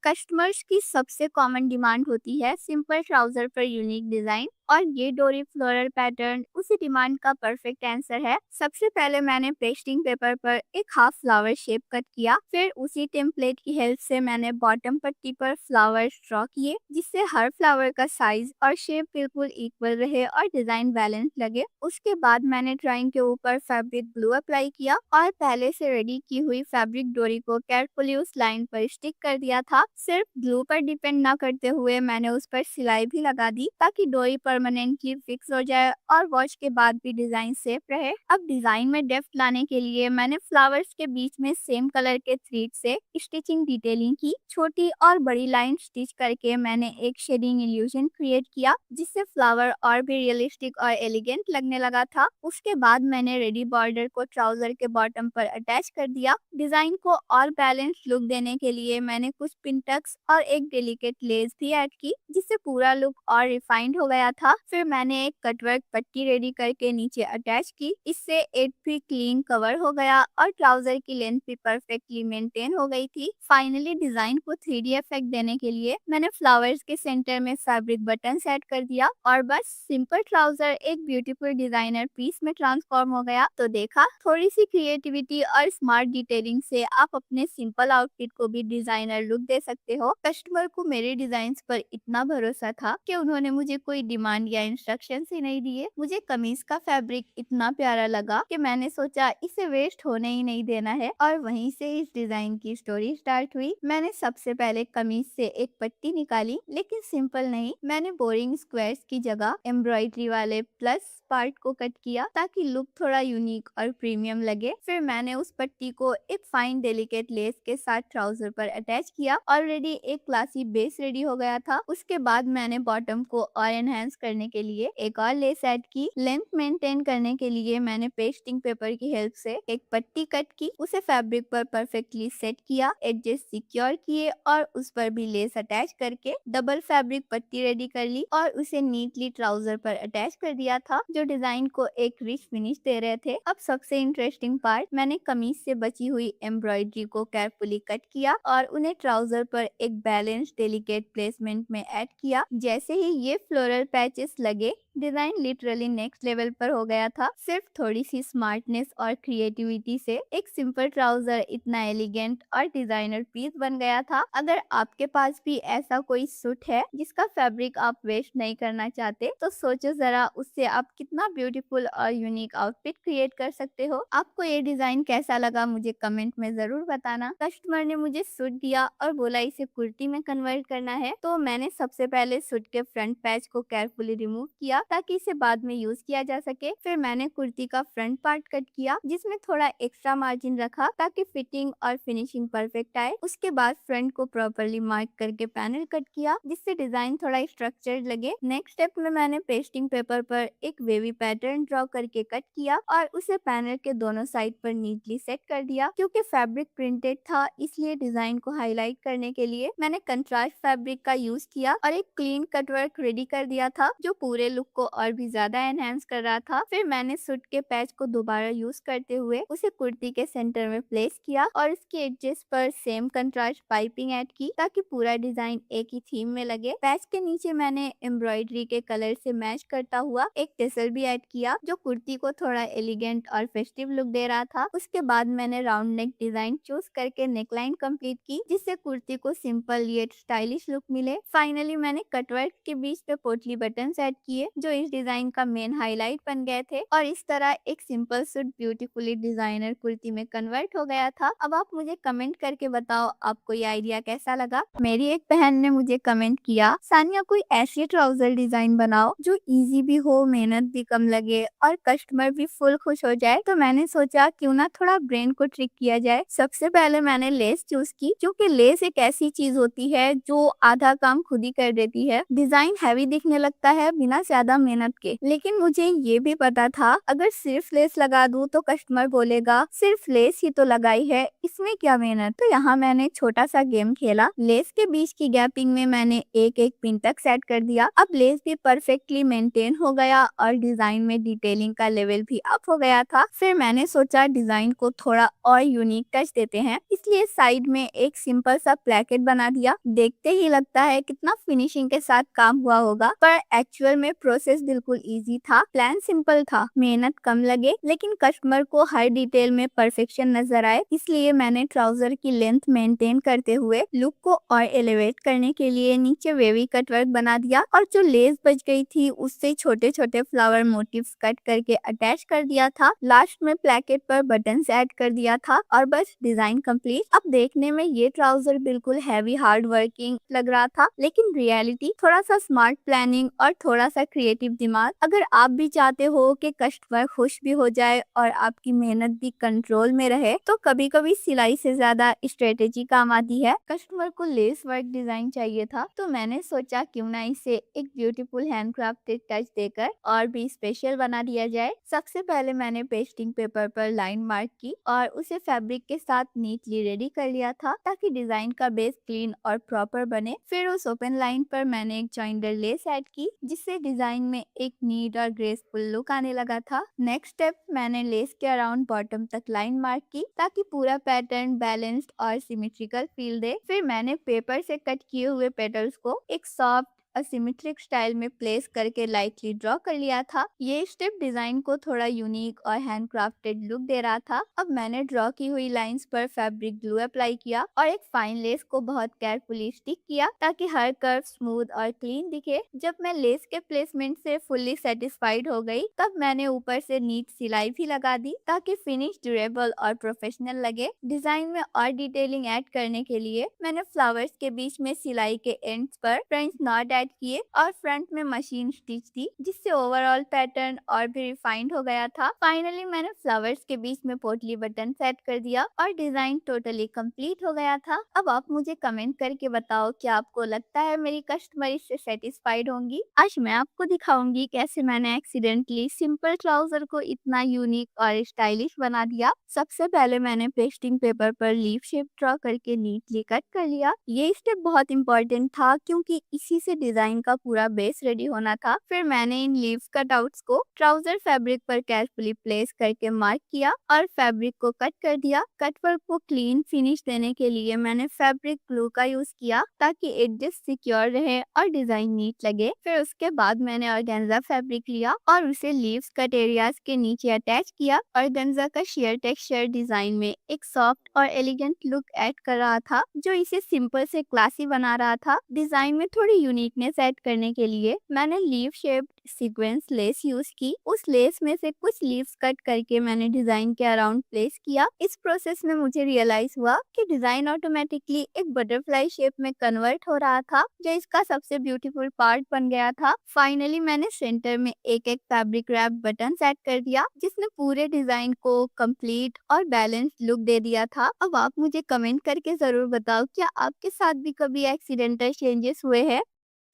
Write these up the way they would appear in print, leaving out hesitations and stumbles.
Customers की सबसे common demand होती है सिंपल ट्राउजर पर यूनिक डिजाइन और ये डोरी फ्लोरल पैटर्न उसी डिमांड का परफेक्ट आंसर है। सबसे पहले मैंने पेस्टिंग पेपर पर एक हाफ फ्लावर शेप कट किया, फिर उसी टेम्पलेट की हेल्प से मैंने बॉटम पट्टी पर फ्लावर्स ड्रॉ किए जिससे हर फ्लावर का साइज और शेप बिल्कुल इक्वल रहे और डिजाइन बैलेंस लगे। उसके बाद मैंने ड्राइंग के ऊपर फैब्रिक ग्लू अप्लाई किया और पहले से रेडी की हुई फैब्रिक डोरी को केयरफुली उस लाइन पर स्टिक कर दिया था। सिर्फ ग्लू पर डिपेंड ना करते हुए मैंने उस पर सिलाई भी लगा दी ताकि डोरी परमानेंटली फिक्स हो जाए और वॉश के बाद भी डिजाइन सेफ रहे। अब डिजाइन में डेप्थ लाने के लिए मैंने फ्लावर्स के बीच में सेम कलर के थ्रेड से स्टिचिंग डिटेलिंग की। छोटी और बड़ी लाइन स्टिच करके मैंने एक शेडिंग इल्यूजन क्रिएट किया जिससे फ्लावर और भी रियलिस्टिक और एलिगेंट लगने लगा था। उसके बाद मैंने रेडी बॉर्डर को ट्राउजर के बॉटम पर अटैच कर दिया। डिजाइन को और बैलेंस लुक देने के लिए मैंने कुछ पिंटक्स और एक डेलिकेट लेस भी ऐड की जिससे पूरा लुक और रिफाइंड हो गया था। फिर मैंने एक कटवर्क पट्टी रेडी करके नीचे अटैच की, इससे एट भी क्लीन कवर हो गया और ट्राउजर की लेंथ भी परफेक्टली मेंटेन हो गई थी। फाइनली डिजाइन को 3D इफेक्ट देने के लिए मैंने फ्लावर्स के सेंटर में फैब्रिक बटन सेट कर दिया और बस सिंपल ट्राउजर एक ब्यूटीफुल डिजाइनर पीस में ट्रांसफॉर्म हो गया। तो देखा, थोड़ी सी क्रिएटिविटी और स्मार्ट डिटेलिंग से आप अपने सिंपल आउटफिट को भी डिजाइनर लुक दे सकते हो। कस्टमर को मेरे डिजाइन पर इतना भरोसा था कि उन्होंने मुझे कोई डिमांड या इंस्ट्रक्शन ही नहीं दिए। मुझे कमीज का फैब्रिक इतना प्यारा लगा कि मैंने सोचा इसे वेस्ट होने ही नहीं देना है और वहीं से इस डिजाइन की स्टोरी स्टार्ट हुई। मैंने सबसे पहले कमीज से एक पट्टी निकाली, लेकिन सिंपल नहीं, मैंने बोरिंग स्क्वायर्स की जगह एम्ब्रॉयडरी वाले प्लस पार्ट को कट किया ताकि लुक थोड़ा यूनिक और प्रीमियम लगे। फिर मैंने उस पट्टी को एक फाइन डेलिकेट लेस के साथ ट्राउजर पर अटैच किया। ऑलरेडी एक क्लासी बेस रेडी हो गया था। उसके बाद मैंने बॉटम को और एनहांस करने के लिए एक और लेस ऐड की। लेंथ मेंटेन करने के लिए मैंने पेस्टिंग पेपर की हेल्प से एक पट्टी कट की, उसे फैब्रिक पर परफेक्टली सेट किया, एडजेस सिक्योर किए और उस पर भी लेस अटैच करके डबल फैब्रिक पट्टी रेडी कर ली और उसे नीटली ट्राउजर पर अटैच कर दिया था जो डिजाइन को एक रिच फिनिश दे रहे थे। अब सबसे इंटरेस्टिंग पार्ट, मैंने कमीज से बची हुई एम्ब्रॉयडरी को केयरफुली कट किया और उन्हें ट्राउजर पर एक बैलेंस डेलिकेट प्लेसमेंट में ऐड किया। जैसे ही ये फ्लोरल पैचेस लगे, डिजाइन लिटरली नेक्स्ट लेवल पर हो गया था। सिर्फ थोड़ी सी स्मार्टनेस और क्रिएटिविटी से एक सिंपल ट्राउजर इतना एलिगेंट और डिजाइनर पीस बन गया था। अगर आपके पास भी ऐसा कोई सूट है जिसका फैब्रिक आप वेस्ट नहीं करना चाहते, तो सोचो जरा उससे आप कितना ब्यूटीफुल और यूनिक आउटफिट क्रिएट कर सकते हो। आपको ये डिजाइन कैसा लगा मुझे कमेंट में जरूर बताना। कस्टमर ने मुझे सूट दिया और बोला इसे कुर्ती में कन्वर्ट करना है, तो मैंने सबसे पहले सूट के फ्रंट पैच को केयरफुली रिमूव किया ताकि इसे बाद में यूज किया जा सके। फिर मैंने कुर्ती का फ्रंट पार्ट कट किया जिसमें थोड़ा एक्स्ट्रा मार्जिन रखा ताकि फिटिंग और फिनिशिंग परफेक्ट आए। उसके बाद फ्रंट को प्रॉपरली मार्क करके पैनल कट किया जिससे डिजाइन थोड़ा स्ट्रक्चर्ड लगे। नेक्स्ट स्टेप में मैंने पेस्टिंग पेपर पर एक वेवी पैटर्न ड्रॉ करके कट किया और उसे पैनल के दोनों साइड पर नीटली सेट कर दिया। क्योंकि फैब्रिक प्रिंटेड था, इसलिए डिजाइन को हाईलाइट करने के लिए मैंने कंट्रास्ट फैब्रिक का यूज किया और एक क्लीन कटवर्क रेडी कर दिया था जो पूरे लुक को और भी ज्यादा एनहेंस कर रहा था। फिर मैंने सूट के पैच को दोबारा यूज करते हुए उसे कुर्ती के सेंटर में प्लेस किया और इसके एडजेस पर सेम कंट्रास्ट पाइपिंग ऐड की ताकि पूरा डिजाइन एक ही थीम में लगे। पैच के नीचे मैंने एम्ब्रॉयडरी के कलर से मैच करता हुआ एक टेसल भी ऐड किया जो कुर्ती को थोड़ा एलिगेंट और फेस्टिव लुक दे रहा था। उसके बाद मैंने राउंड नेक डिजाइन चूज करके नेकलाइन कंप्लीट की जिससे कुर्ती को सिंपल येट स्टाइलिश लुक मिले। फाइनली मैंने कटवर्क के बीच पे पोटली बटन ऐड किए जो इस डिजाइन का मेन हाईलाइट बन गए थे और इस तरह एक simple suit beautifully designer kurti में कन्वर्ट हो गया था। अब आप मुझे कमेंट करके बताओ आपको ये आइडिया कैसा लगा। मेरी एक बहन ने मुझे कमेंट किया, सानिया कोई ऐसी ट्राउजर डिजाइन बनाओ जो इजी भी हो, मेहनत भी कम लगे और कस्टमर भी फुल खुश हो जाए। तो मैंने सोचा क्यों ना थोड़ा ब्रेन को ट्रिक किया जाए। सबसे पहले मैंने लेस चूज की क्योंकि लेस एक ऐसी चीज होती है जो आधा काम खुद ही कर देती है। डिजाइन हैवी दिखने लगता है बिना ज्यादा ज्यादा मेहनत के। लेकिन मुझे ये भी पता था अगर सिर्फ लेस लगा दूं तो कस्टमर बोलेगा सिर्फ लेस ही तो लगाई है, इसमें क्या मेहनत। तो यहाँ मैंने छोटा सा गेम खेला। लेस के बीच की गैपिंग में मैंने एक एक पिन तक सेट कर दिया। अब लेस भी परफेक्टली मेंटेन हो गया और डिजाइन में डिटेलिंग का लेवल भी अप हो गया था। फिर मैंने सोचा डिजाइन को थोड़ा और यूनिक टच देते हैं, इसलिए साइड में एक सिंपल सा प्लेकेट बना दिया। देखते ही लगता है कितना फिनिशिंग के साथ काम हुआ होगा, पर एक्चुअल में प्रोसेस बिल्कुल इजी था। प्लान सिंपल था, मेहनत कम लगे, लेकिन कस्टमर को हर डिटेल में परफेक्शन नजर आए। इसलिए मैंने ट्राउजर की लेंथ मेंटेन करते हुए लुक को और एलिवेट करने के लिए नीचे वेवी कट वर्क बना दिया और जो लेस बच गई थी उससे छोटे छोटे फ्लावर मोटिव्स कट करके अटैच कर दिया था। लास्ट में प्लेकेट पर बटन ऐड कर दिया था और बस डिजाइन कंप्लीट। अब देखने में ये ट्राउजर बिल्कुल हैवी हार्ड वर्किंग लग रहा था, लेकिन रियलिटी थोड़ा सा स्मार्ट प्लानिंग और थोड़ा सा क्रिएटिव दिमाग। अगर आप भी चाहते हो कि कस्टमर खुश भी हो जाए और आपकी मेहनत भी कंट्रोल में रहे, तो कभी कभी सिलाई से ज्यादा स्ट्रेटेजी काम आती है। कस्टमर को लेस वर्क डिजाइन चाहिए था, तो मैंने सोचा क्यों ना इसे एक ब्यूटीफुल हैंडक्राफ्टेड टच देकर और भी स्पेशल बना दिया जाए। सबसे पहले मैंने पेस्टिंग पेपर पर लाइन मार्क की और उसे फैब्रिक के साथ नीटली रेडी कर लिया था ताकि डिजाइन का बेस क्लीन और प्रॉपर बने। फिर उस ओपन लाइन पर मैंने एक जॉइंटर लेस ऐड की, जिससे डिजाइन में एक नीट और ग्रेसफुल लुक आने लगा था। नेक्स्ट स्टेप, मैंने लेस के अराउंड बॉटम तक लाइन मार्क की ताकि पूरा पैटर्न बैलेंस्ड और सिमेट्रिकल फील दे। फिर मैंने पेपर से कट किए हुए पेटल्स को एक सॉफ्ट असिमेट्रिक स्टाइल में प्लेस करके लाइटली ड्रॉ कर लिया था। ये स्टेप डिजाइन को थोड़ा यूनिक और हैंडक्राफ्टेड लुक दे रहा था। अब मैंने ड्रॉ की हुई लाइंस पर फैब्रिक ग्लू अप्लाई किया और एक फाइन लेस को बहुत केयरफुली स्टिक किया ताकि हर कर्व स्मूथ और क्लीन दिखे। जब मैं लेस के प्लेसमेंट से फुल्ली सेटिस्फाइड हो गई, तब मैंने ऊपर से नीट सिलाई भी लगा दी ताकि फिनिश ड्यूरेबल और प्रोफेशनल लगे। डिजाइन में और डिटेलिंग ऐड करने के लिए मैंने फ्लावर्स के बीच में सिलाई के एंड्स पर फ्रेंच नॉट ऐड किए और फ्रंट में मशीन स्टिच दी, जिससे ओवरऑल पैटर्न और भी रिफाइंड हो गया था। फाइनली मैंने फ्लावर्स के बीच में पोटली बटन सेट कर दिया और डिजाइन टोटली कंप्लीट हो गया था। अब आप मुझे कमेंट करके बताओ कि आपको लगता है मेरी कस्टमर इससे सेटिस्फाइड होंगी। आज मैं आपको दिखाऊंगी कैसे मैंने एक्सीडेंटली सिंपल ट्राउजर को इतना यूनिक और स्टाइलिश बना दिया। सबसे पहले मैंने पेस्टिंग पेपर पर लीफ शेप ड्रॉ करके नीटली कट कर लिया। ये स्टेप बहुत इंपॉर्टेंट था क्योंकि इसी से डिजाइन का पूरा बेस रेडी होना था। फिर मैंने इन लीव्स कटआउट्स को ट्राउजर फैब्रिक पर केयरफुली प्लेस करके मार्क किया और फैब्रिक को कट कर दिया। कटवर्क को क्लीन फिनिश देने के लिए मैंने फैब्रिक ग्लू का यूज किया ताकि एडजस्ट सिक्योर रहे और डिजाइन नीट लगे। फिर उसके बाद मैंने ऑर्गेन्जा फैब्रिक लिया और उसे लीव्स कट एरियाज के नीचे अटैच किया। ऑर्गेन्जा का शेयर टेक्सचर डिजाइन में एक सॉफ्ट और एलिगेंट लुक ऐड कर रहा था, जो इसे सिंपल से क्लासी बना रहा था। डिजाइन में थोड़ी यूनिकनेस ऐड करने के लिए मैंने leaf shaped sequence less use की। उस लेस में से कुछ लीव्स कट करके मैंने डिजाइन के अराउंड प्लेस किया। इस प्रोसेस में मुझे रियलाइज हुआ कि डिजाइन ऑटोमेटिकली एक बटरफ्लाई शेप में कन्वर्ट हो रहा था, जो इसका सबसे ब्यूटीफुल पार्ट बन गया था। फाइनली मैंने सेंटर में एक एक फैब्रिक रैप बटन सेट कर दिया, जिसने पूरे डिजाइन को कंप्लीट और बैलेंस्ड लुक दे दिया था। अब आप मुझे कमेंट करके जरूर बताओ, क्या आपके साथ भी कभी एक्सीडेंटल चेंजेस हुए हैं।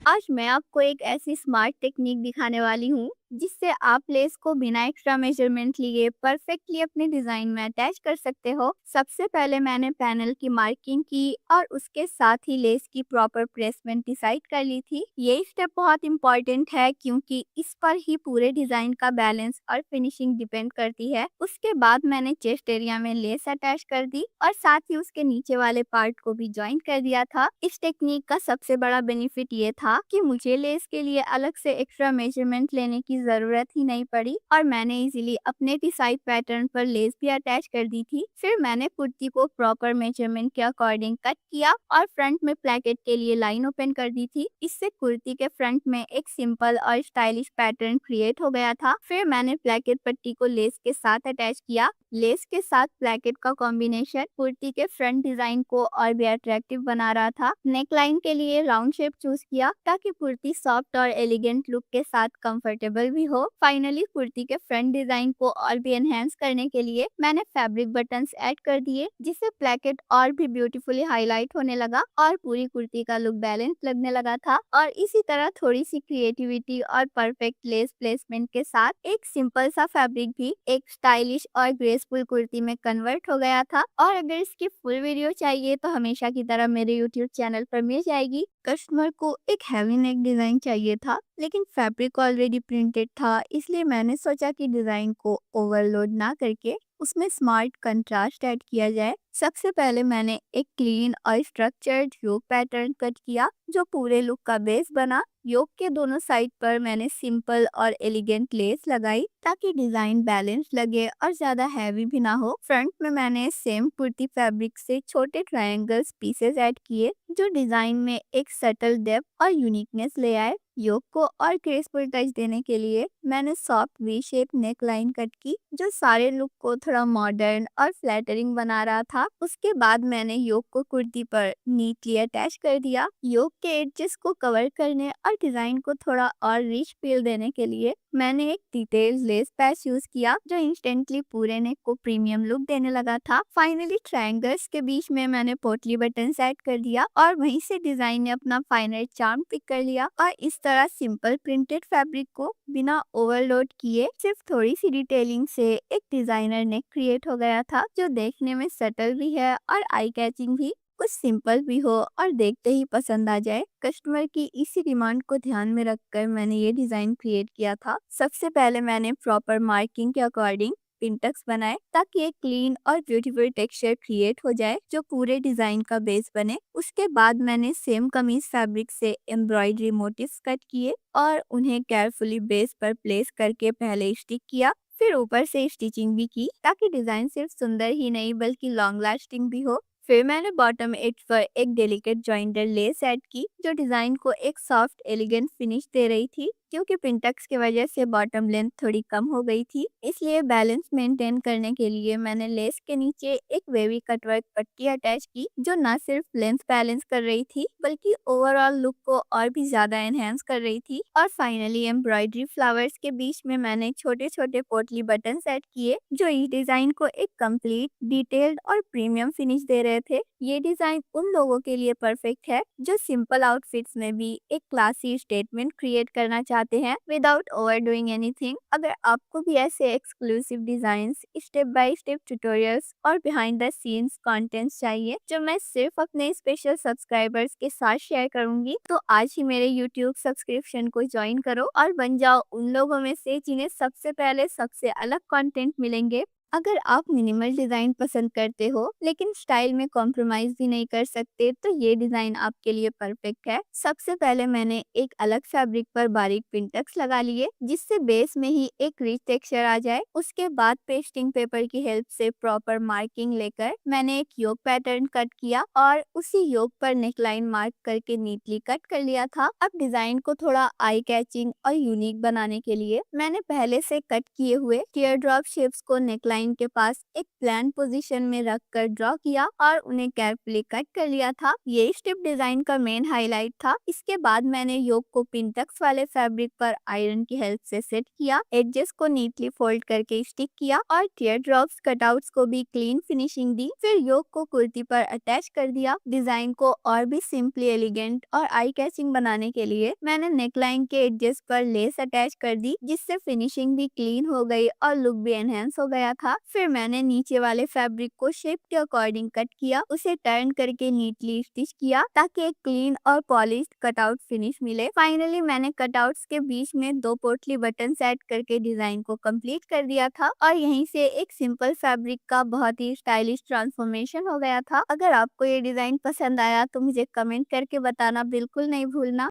आज मैं आपको एक ऐसी स्मार्ट टेक्निक दिखाने वाली हूँ जिससे आप लेस को बिना एक्स्ट्रा मेजरमेंट लिए परफेक्टली अपने डिजाइन में अटैच कर सकते हो। सबसे पहले मैंने पैनल की मार्किंग की और उसके साथ ही लेस की प्रॉपर प्लेसमेंट डिसाइड कर ली थी। ये स्टेप बहुत इंपॉर्टेंट है क्योंकि इस पर ही पूरे डिजाइन का बैलेंस और फिनिशिंग डिपेंड करती है। उसके बाद मैंने चेस्ट एरिया में लेस अटैच कर दी और साथ ही उसके नीचे वाले पार्ट को भी ज्वाइन कर दिया था। इस टेक्निक का सबसे बड़ा बेनिफिट ये था कि मुझे लेस के लिए अलग से एक्स्ट्रा मेजरमेंट लेने की जरूरत ही नहीं पड़ी और मैंने इजीली अपने डिसाइड पैटर्न पर लेस भी अटैच कर दी थी। फिर मैंने कुर्ती को प्रॉपर मेजरमेंट के अकॉर्डिंग कट किया और फ्रंट में प्लेकेट के लिए लाइन ओपन कर दी थी। इससे कुर्ती के फ्रंट में एक सिंपल और स्टाइलिश पैटर्न क्रिएट हो गया था। फिर मैंने प्लेकेट पट्टी को लेस के साथ अटैच किया। लेस के साथ प्लेकेट का कॉम्बिनेशन कुर्ती के फ्रंट डिजाइन को और भी अट्रैक्टिव बना रहा था। नेक लाइन के लिए राउंड शेप चूज किया ताकि कुर्ती सॉफ्ट और एलिगेंट लुक के साथ कंफर्टेबल सिंपल भी हो। फाइनली कुर्ती के फ्रंट डिजाइन को और भी एनहेंस करने के लिए मैंने फैब्रिक बटन्स ऐड कर दिए, जिससे प्लेकेट और भी ब्यूटीफुली हाईलाइट होने लगा और पूरी कुर्ती का लुक बैलेंस लगने लगा था। और इसी तरह थोड़ी सी क्रिएटिविटी और परफेक्ट लेस प्लेसमेंट के साथ एक सिंपल सा फैब्रिक भी एक स्टाइलिश और ग्रेसफुल कुर्ती में कन्वर्ट हो गया था। और अगर इसकी फुल वीडियो चाहिए तो हमेशा की तरह मेरे यूट्यूब चैनल पर मिल जाएगी। कस्टमर को एक हैवी नेक डिजाइन चाहिए था, लेकिन फैब्रिक ऑलरेडी प्रिंटेड था, इसलिए मैंने सोचा कि डिजाइन को ओवरलोड ना करके उसमें स्मार्ट कंट्रास्ट ऐड किया जाए। सबसे पहले मैंने एक क्लीन और स्ट्रक्चर्ड योक पैटर्न कट किया, जो पूरे लुक का बेस बना। योक के दोनों साइड पर मैंने सिंपल और एलिगेंट लेस लगाई, ताकि डिजाइन बैलेंस लगे और ज्यादा हैवी भी ना हो। फ्रंट में मैंने सेम कुर्ती फैब्रिक से छोटे ट्रायंगल्स पीसेस ऐड किए, जो डिजाइन में एक सटल डेप्थ और यूनिकनेस ले आए। योक को और ग्रेसफुल टच देने के लिए मैंने soft V shape neck line cut की, जो सारे लुक को थोड़ा मॉडर्न और फ्लैटरिंग बना रहा था। उसके बाद मैंने योक को कुर्ती पर नीटली अटैच कर दिया। योक के एडजेस को कवर करने और डिजाइन को थोड़ा और रिच फील देने के लिए मैंने एक डिटेल्ड लेस पैच यूज किया, जो इंस्टेंटली पूरे नेक को प्रीमियम लुक देने लगा था। फाइनली ट्रायंगल्स के बीच में मैंने पोटली बटन ऐड कर दिया और वहीं से डिजाइन ने अपना फाइनल चार्म पिक कर लिया। और इस तरह सिंपल प्रिंटेड फैब्रिक को बिना ओवरलोड किए सिर्फ थोड़ी सी डिटेलिंग से एक डिजाइनर नेक क्रिएट हो गया था, जो देखने में सटल भी है और आई कैचिंग भी, कुछ सिंपल भी हो और देखते ही पसंद आ जाए। कस्टमर की इसी डिमांड को ध्यान में रखकर मैंने ये डिजाइन क्रिएट किया था। सबसे पहले मैंने प्रॉपर मार्किंग के अकॉर्डिंग पिंटक्स बनाए, ताकि एक क्लीन और ब्यूटीफुल टेक्सचर क्रिएट हो जाए, जो पूरे डिजाइन का बेस बने। उसके बाद मैंने सेम कमीज फैब्रिक से एम्ब्रॉयडरी मोटिव्स कट किए और उन्हें केयरफुली बेस पर प्लेस करके पहले स्टिक किया, फिर ऊपर से स्टिचिंग भी की, ताकि डिजाइन सिर्फ सुंदर ही नहीं बल्कि लॉन्ग लास्टिंग भी हो। फिर मैंने बॉटम एज पर एक डेलिकेट जॉइंटेड लेस ऐड की, जो डिजाइन को एक सॉफ्ट एलिगेंट फिनिश दे रही थी। क्योंकि पिंटक्स की वजह से बॉटम लेंथ थोड़ी कम हो गई थी, इसलिए बैलेंस मेंटेन करने के लिए मैंने लेस के नीचे एक वेवी कटवर्क पट्टी अटैच की, जो न सिर्फ लेंथ बैलेंस कर रही थी बल्कि ओवरऑल लुक को और भी ज्यादा एनहेंस कर रही थी। और फाइनली एम्ब्रॉयडरी फ्लावर्स के बीच में मैंने छोटे छोटे पोटली बटन ऐड किए, जो इस डिजाइन को एक कंप्लीट डिटेल्ड और प्रीमियम फिनिश दे रहे थे। ये डिजाइन उन लोगों के लिए परफेक्ट है जो सिंपल आउटफिट्स में भी एक क्लासी स्टेटमेंट क्रिएट करना चाहते हैं विदाउट ओवरडूइंग एनीथिंग। अगर आपको भी ऐसे exclusive designs, step by step tutorials और बिहाइंड द सीन्स कंटेंट्स चाहिए, जो मैं सिर्फ अपने स्पेशल सब्सक्राइबर्स के साथ शेयर करूंगी, तो आज ही मेरे यूट्यूब सब्सक्रिप्शन को ज्वाइन करो और बन जाओ उन लोगों में से जिन्हें सबसे पहले सबसे अलग कंटेंट मिलेंगे। अगर आप मिनिमल डिजाइन पसंद करते हो लेकिन स्टाइल में कॉम्प्रोमाइज भी नहीं कर सकते, तो ये डिजाइन आपके लिए परफेक्ट है। सबसे पहले मैंने एक अलग फैब्रिक पर बारीक पिंटक्स लगा लिए, जिससे बेस में ही एक रिच टेक्सचर आ जाए। उसके बाद पेस्टिंग पेपर की हेल्प से प्रॉपर मार्किंग लेकर मैंने एक योक पैटर्न कट किया और उसी योक पर नेकलाइन मार्क करके नीटली कट कर लिया था। अब डिजाइन को थोड़ा आई कैचिंग और यूनिक बनाने के लिए मैंने पहले से कट किए हुए टीयर ड्रॉप शेप्स को नेकलाइन के पास एक प्लान पोजीशन में रखकर ड्रॉ किया और उन्हें केयरफुली कट कर लिया था। ये स्ट्रिप डिजाइन का मेन हाईलाइट था। इसके बाद मैंने योक को पिंटक्स वाले फैब्रिक पर आयरन की हेल्प से सेट किया, एडजेस को नीटली फोल्ड करके स्टिक किया और टीयर ड्रॉप्स कटआउट्स को भी क्लीन फिनिशिंग दी। फिर योक को कुर्ती पर अटैच कर दिया। डिजाइन को और भी सिंपली एलिगेंट और आई कैचिंग बनाने के लिए मैंने नेकलाइन के एडजेस पर लेस अटैच कर दी, जिससे फिनिशिंग भी क्लीन हो गई और लुक भी एनहेंस हो गया था। फिर मैंने नीचे वाले फैब्रिक को शेप के अकॉर्डिंग कट किया, उसे टर्न करके नीटली स्टिच किया, ताकि एक क्लीन और पॉलिश्ड कटआउट फिनिश मिले। फाइनली मैंने कटआउट्स के बीच में 2 पोटली बटन ऐड करके डिजाइन को कंप्लीट कर दिया था और यहीं से एक सिंपल फैब्रिक का बहुत ही स्टाइलिश ट्रांसफॉर्मेशन हो गया था। अगर आपको ये डिजाइन पसंद आया तो मुझे कमेंट करके बताना बिल्कुल नहीं भूलना।